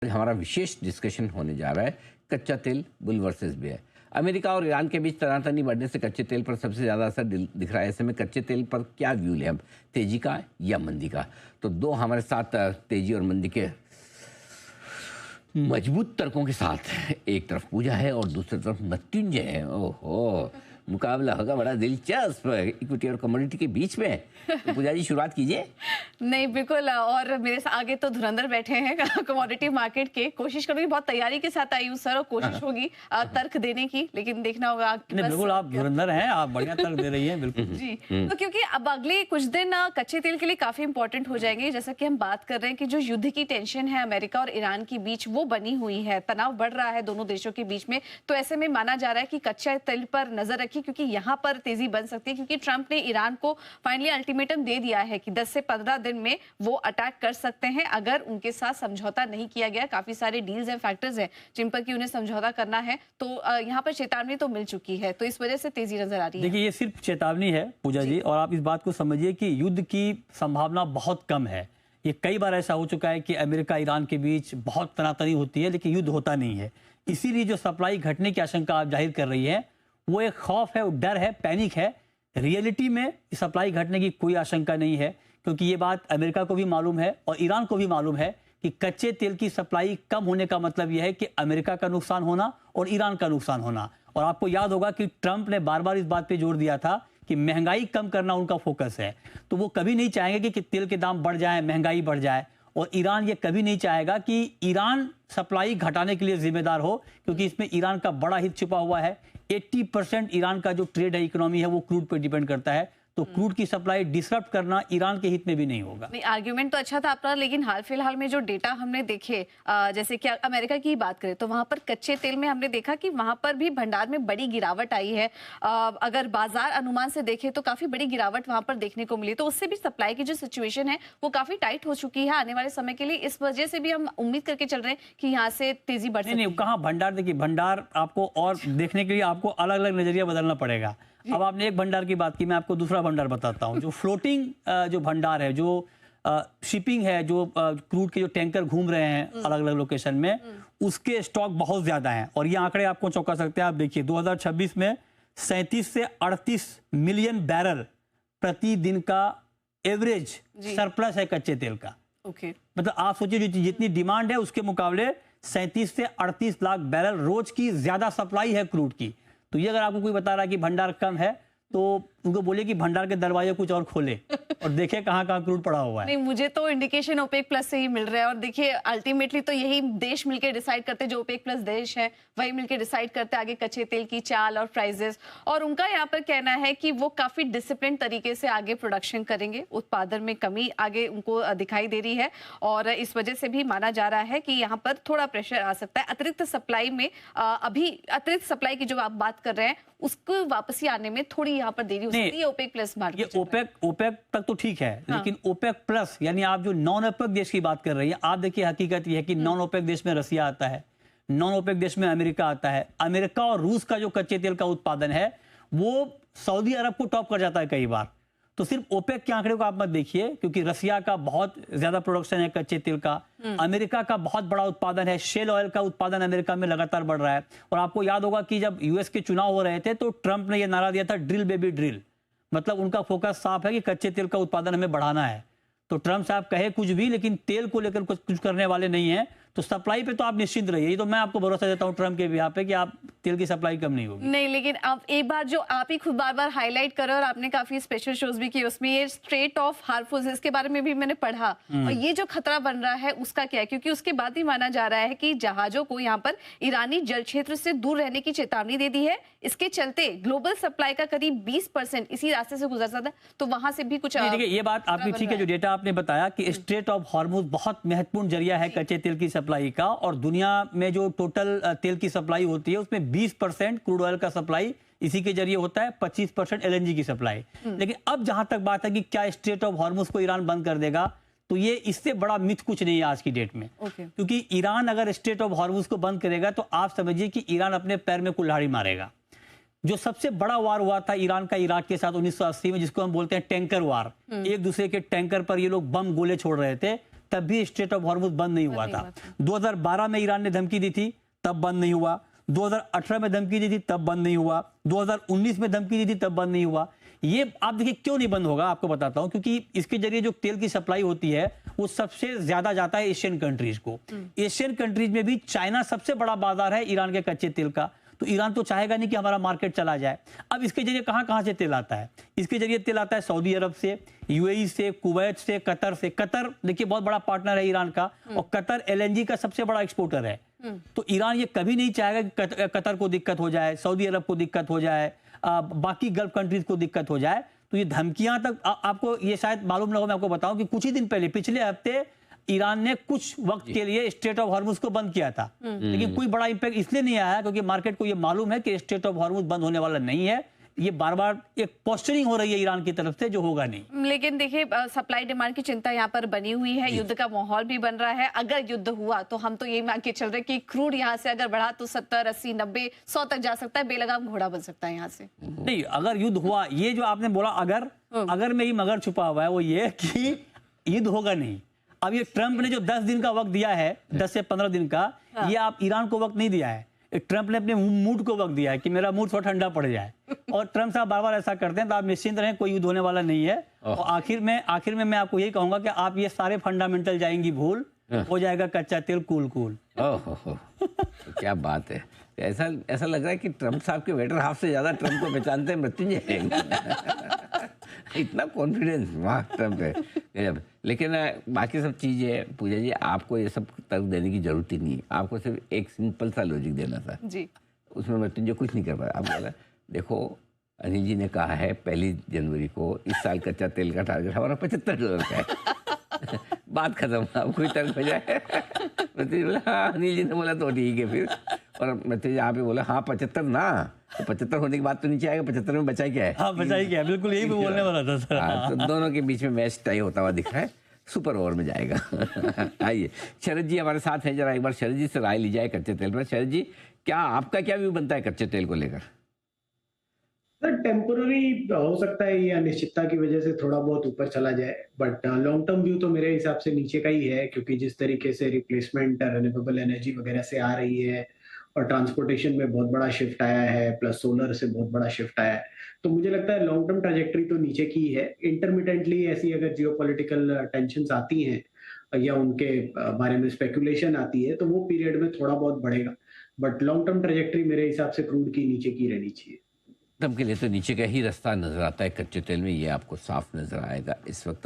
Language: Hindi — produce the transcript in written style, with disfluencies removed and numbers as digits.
हमारा विशेष डिस्कशन होने जा रहा है कच्चा तेल बुल वर्सेस बेयर। अमेरिका और ईरान के बीच तनातनी बढ़ने से कच्चे तेल पर सबसे ज़्यादा असर दिख रहा है। ऐसे में कच्चे तेल पर क्या व्यू लें हम, तेजी का या मंदी का? तो दो हमारे साथ तेजी और मंदी के मजबूत तर्कों के साथ एक तरफ पूजा है और दूसरी तरफ मृत्युंजय है। ओहो, मुकाबला होगा बड़ा दिलचस्प इक्विटी और कमोडिटी के बीच में। तो पूजा जी शुरुआत कीजिए। नहीं बिल्कुल, और मेरे आगे तो धुरंधर बैठे हैं कमोडिटी मार्केट के। कोशिश करूंगी, बहुत तैयारी के साथ आई हूँ सर, और कोशिश होगी तर्क देने की, लेकिन देखना होगा। बिल्कुल आप धुरंधर हैं, आप बढ़िया तर्क दे रही हैं। बिल्कुल जी। तो क्योंकि अब अगले कुछ दिन कच्चे तेल के लिए काफी इंपॉर्टेंट हो जाएंगे। जैसा कि हम बात कर रहे हैं कि जो युद्ध की टेंशन है अमेरिका और ईरान के बीच, वो बनी हुई है, तनाव बढ़ रहा है दोनों देशों के बीच में। तो ऐसे में माना जा रहा है कि कच्चा तेल पर नजर रखिए, क्योंकि यहाँ पर तेजी बन सकती है। क्योंकि ट्रंप ने ईरान को फाइनली अल्टीमेटम दे दिया है कि 10 से 15 दिन में वो अटैक कर सकते हैं अगर उनके साथ समझौता नहीं किया गया। काफी सारे डील्स एंड फैक्टर्स हैं जिन पर कि उन्हें समझौता करना है। तो यहाँ पर चेतावनी तो मिल चुकी है, तो इस वजह से तेजी नजर आ रही है। देखिए, ये सिर्फ चेतावनी है पूजा जी, और आप इस बात को समझिए कि युद्ध की संभावना बहुत कम है। ये कई बार ऐसा हो चुका है कि अमेरिका ईरान के बीच बहुत तनातनी होती है, लेकिन युद्ध होता नहीं है। इसीलिए जो सप्लाई घटने की आशंका आप जाहिर कर रही है, वो एक खौफ है, वो डर है, पैनिक है। रियलिटी में सप्लाई घटने की कोई आशंका नहीं है, क्योंकि ये बात अमेरिका को भी मालूम है और ईरान को भी मालूम है कि कच्चे तेल की सप्लाई कम होने का मतलब यह है कि अमेरिका का नुकसान होना और ईरान का नुकसान होना। और आपको याद होगा कि ट्रंप ने बार बार इस बात पे जोर दिया था कि महंगाई कम करना उनका फोकस है। तो वो कभी नहीं चाहेंगे कि तेल के दाम बढ़ जाए, महंगाई बढ़ जाए। और ईरान ये कभी नहीं चाहेगा कि ईरान सप्लाई घटाने के लिए जिम्मेदार हो, क्योंकि इसमें ईरान का बड़ा हित छुपा हुआ है। 80% ईरान का जो ट्रेड है, इकोनॉमी है, वो क्रूड पर डिपेंड करता है। तो क्रूड की सप्लाई डिसरप्ट करना ईरान के हित में भी नहीं होगा। नहीं, आर्ग्यूमेंट तो अच्छा था आपका, लेकिन हाल फिलहाल में जो डेटा हमने देखे, जैसे कि अमेरिका की बात करें तो वहां पर कच्चे तेल में हमने देखा कि वहां पर भी भंडार में बड़ी गिरावट आई है। अगर बाजार अनुमान से देखें तो काफी बड़ी गिरावट वहां पर देखने को मिली। तो उससे भी सप्लाई की जो सिचुएशन है वो काफी टाइट हो चुकी है आने वाले समय के लिए। इस वजह से भी हम उम्मीद करके चल रहे हैं कि यहाँ से तेजी बढ़ सकती है। नहीं, कहाँ भंडार, देखिए भंडार आपको और देखने के लिए आपको अलग अलग नजरिया बदलना पड़ेगा। अब आपने एक भंडार की बात की, मैं आपको दूसरा भंडार बताता हूँ। जो फ्लोटिंग जो भंडार है, जो शिपिंग है, जो क्रूड के जो टैंकर घूम रहे हैं अलग अलग लोकेशन में, उसके स्टॉक बहुत ज्यादा हैं। और ये आंकड़े आपको चौंका सकते हैं। आप देखिए 2026 में 37 से 38 मिलियन बैरल प्रतिदिन का एवरेज सरप्लस है कच्चे तेल का। मतलब आप सोचिए, जितनी डिमांड है उसके मुकाबले 37 से 38 लाख बैरल रोज की ज्यादा सप्लाई है क्रूड की। तो ये अगर आपको कोई बता रहा है कि भंडार कम है, तो उनको बोले कि भंडार के दरवाजे कुछ और खोले और देखे कहाँ कहाँ क्रूड पड़ा हुआ है। नहीं, मुझे तो इंडिकेशन ओपेक प्लस से ही मिल रहा है। और देखिए, अल्टीमेटली तो यही देश मिलकर डिसाइड करते हैं, जो ओपेक प्लस देश है वही मिलकर डिसाइड करते हैं आगे कच्चे तेल की चाल और प्राइसेस। और उनका यहाँ पर कहना है कि वो काफी डिसिप्लिन तरीके से आगे प्रोडक्शन करेंगे। उत्पादन में कमी आगे उनको दिखाई दे रही है, और इस वजह से भी माना जा रहा है कि यहाँ पर थोड़ा प्रेशर आ सकता है अतिरिक्त सप्लाई में। अभी अतिरिक्त सप्लाई की जो आप बात कर रहे हैं, उसको वापसी आने में थोड़ी यहाँ पर देरी हो सकती है। ओपेक प्लस मार्केट, ये ओपेक तक तो ठीक है, लेकिन ओपेक प्लस यानी आप जो नॉन ओपेक देश की बात कर रही हैं, आप देखिए हकीकत ये है कि नॉन ओपेक देश में रसिया आता है, नॉन ओपेक देश में अमेरिका आता है। अमेरिका और रूस का जो कच्चे तेल का उत्पादन है वो सऊदी अरब को टॉप कर जाता है कई बार। तो सिर्फ ओपेक के आंकड़े को आप मत देखिए, क्योंकि रसिया का बहुत ज्यादा प्रोडक्शन है कच्चे तेल का, अमेरिका का बहुत बड़ा उत्पादन है, शेल ऑयल का उत्पादन अमेरिका में लगातार बढ़ रहा है। और आपको याद होगा कि जब यूएस के चुनाव हो रहे थे तो ट्रंप ने यह नारा दिया था, ड्रिल बेबी ड्रिल। मतलब उनका फोकस साफ है कि कच्चे तेल का उत्पादन हमें बढ़ाना है। तो ट्रंप साहब कहे कुछ भी, लेकिन तेल को लेकर कुछ करने वाले नहीं है। तो सप्लाई पे तो आप निश्चिंत रहिए। ये तो मैं आपको भरोसा देता हूं ट्रंप के बिहाफ पे कि आप तेल की सप्लाई कम नहीं होगी। नहीं, लेकिन अब एक बार जो आप ही खुद बार बार हाईलाइट कर रहे हो, और आपने काफी स्पेशल शोज भी किए उसमें, ये स्ट्रेट ऑफ हार्मोज, इसके बारे में भी मैंने पढ़ा। और ये जो खतरा बन रहा है उसका क्या है? क्योंकि उसके बाद ही माना जा रहा है कि जहाजों को यहाँ पर ईरानी जल क्षेत्र से दूर रहने की चेतावनी दे दी है। इसके चलते ग्लोबल सप्लाई का करीब 20% इसी रास्ते से गुजर सकता है। तो वहां से भी कुछ देखिए, ये बात आपकी ठीक है। जो डेटा आपने बताया कि स्ट्रेट ऑफ हार्मोज बहुत महत्वपूर्ण जरिया है कच्चे तेल की सप्लाई का। और दुनिया में जो टोटल तेल की सप्लाई होती है उसमें 20% क्रूड ऑयल का सप्लाई इसी के जरिए होता है, 25% एलएनजी की सप्लाई। लेकिन अब जहां तक बात है कि क्या स्ट्रेट ऑफ हार्मोज को ईरान बंद कर देगा, तो ये इससे बड़ा मिथ कुछ नहीं है आज की डेट में। क्योंकि ईरान अगर स्ट्रेट ऑफ हार्मोज को बंद करेगा तो आप समझिए कि ईरान अपने पैर में कुल्हाड़ी मारेगा। जो सबसे बड़ा वार हुआ था ईरान का इराक के साथ 1980 में, जिसको हम बोलते हैं टैंकर वार, एक दूसरे के टैंकर पर ये लोग बम गोले छोड़ रहे थे, तब भी स्ट्रेट ऑफ हॉर्मुज बंद नहीं हुआ था। 2012 में ईरान ने धमकी दी थी, तब बंद नहीं हुआ। 2018 में धमकी दी थी, तब बंद नहीं हुआ। 2019 में धमकी दी थी, तब बंद नहीं हुआ। ये आप देखिए क्यों नहीं बंद होगा, आपको बताता हूं, क्योंकि इसके जरिए जो तेल की सप्लाई होती है वो सबसे ज्यादा जाता है एशियन कंट्रीज को। एशियन कंट्रीज में भी चाइना सबसे बड़ा बाजार है ईरान के कच्चे तेल का, तो ईरान तो चाहेगा नहीं कि हमारा मार्केट चला जाए। अब इसके जरिए कहां कहां से तेल आता है? इसके जरिए तेल आता है सऊदी अरब से, यूएई से, कुवैत से, कतर से। कतर देखिए बहुत बड़ा पार्टनर है ईरान का, और कतर एलएनजी का सबसे बड़ा एक्सपोर्टर है। तो ईरान ये कभी नहीं चाहेगा कि कतर को दिक्कत हो जाए, सऊदी अरब को दिक्कत हो जाए, बाकी गल्फ कंट्रीज को दिक्कत हो जाए। तो ये धमकियां तक आपको ये शायद मालूम ना हो, मैं आपको बताऊं कि कुछ ही दिन पहले, पिछले हफ्ते ईरान ने कुछ वक्त के लिए स्ट्रेट ऑफ हॉर्मुज को बंद किया था, लेकिन कोई बड़ा इंपैक्ट इसलिए नहीं आया क्योंकि मार्केट को ये मालूम है कि स्ट्रेट ऑफ हॉर्मुज बंद होने वाला नहीं है। ये बार बार एक पोस्चरिंग हो रही है ईरान की तरफ से, जो होगा नहीं। लेकिन देखिए सप्लाई डिमांड की चिंता यहाँ पर बनी हुई है, युद्ध का माहौल भी बन रहा है। अगर युद्ध हुआ तो हम तो यही मान के चल रहे हैं कि क्रूड यहाँ से अगर बढ़ा तो 70, 80, 90, 100 तक जा सकता है, बेलगाम घोड़ा बन सकता है यहाँ से। नहीं, अगर युद्ध हुआ, ये जो आपने बोला अगर में ही मगर छुपा हुआ है, वो ये कि युद्ध होगा नहीं। अब ये ट्रंप ने जो 10 दिन का वक्त दिया है, 10 से 15 दिन का, ये आप ईरान को वक्त नहीं दिया है। ट्रंप ने अपने मूड को वक्त दिया है कि मेरा मूड थोड़ा ठंडा पड़ जाए, और ट्रंप साहब बार बार ऐसा करते हैं, तो आप निश्चिंत रहें, कोई युद्ध होने वाला नहीं है। और आखिर में मैं आपको यही कहूंगा कि आप ये सारे फंडामेंटल जाएंगी भूल, हो जाएगा कच्चा तेल कूल। ओहो, तो क्या बात है। ऐसा लग रहा है कि ट्रंप साहब के बेटर हाफ से ज्यादा ट्रंप को पहचानते हैं मृत्युंजय। इतना कॉन्फिडेंस, वाह ट्रंप है। लेकिन बाकी सब चीजें पूजा जी, आपको ये सब तर्क देने की जरूरत ही नहीं, आपको सिर्फ एक सिंपल सा लॉजिक देना था जी। उसमें मृत्युंजय कुछ नहीं कर पाया। आप बोला देखो, अनिल जी ने कहा है 1 जनवरी को इस साल कच्चा तेल का टारगेट हमारा $75 का है। बात खत्म, अब कोई तर्क हो जाए। मृत्युंजय बोला हाँ, अनिल जी ने बोला तो ठीक है फिर। और मृत्युंजय यहाँ पे बोला हाँ 75 ना, तो 75 होने की बात तो नीचे आएगा, 75 में बचा क्या है? हाँ बचा क्या है, बिल्कुल यही मैं बोलने वाला था सर। हाँ, तो दोनों के बीच में मैच टाई होता हुआ दिख रहा है, सुपर ओवर में जाएगा। आइए शरद जी हमारे साथ हैं, जरा एक बार शरद जी से राय ली जाए कच्चे तेल पर। शरद जी, क्या आपका क्या व्यू बनता है कच्चे तेल को लेकर? सर टेम्पोररी हो सकता है, ये अनिश्चितता की वजह से थोड़ा बहुत ऊपर चला जाए, बट लॉन्ग टर्म व्यू तो मेरे हिसाब से नीचे का ही है, क्योंकि जिस तरीके से रिप्लेसमेंट रिन्यूएबल एनर्जी वगैरह से आ रही है, और ट्रांसपोर्टेशन में बहुत बड़ा शिफ्ट आया है, प्लस सोलर से बहुत बड़ा शिफ्ट आया है, तो मुझे लगता है लॉन्ग टर्म ट्रैजेक्टरी तो नीचे की है। इंटरमिटेंटली ऐसी अगर जियोपॉलिटिकल टेंशंस आती हैं या उनके बारे में स्पेकुलेशन आती है, तो वो पीरियड में थोड़ा बहुत बढ़ेगा, बट लॉन्ग टर्म ट्रैजेक्टरी मेरे हिसाब से क्रूड की नीचे की रहनी चाहिए। तब के लिए तो नीचे का ही रास्ता नजर आता है कच्चे तेल में, ये आपको साफ नजर आएगा इस वक्त।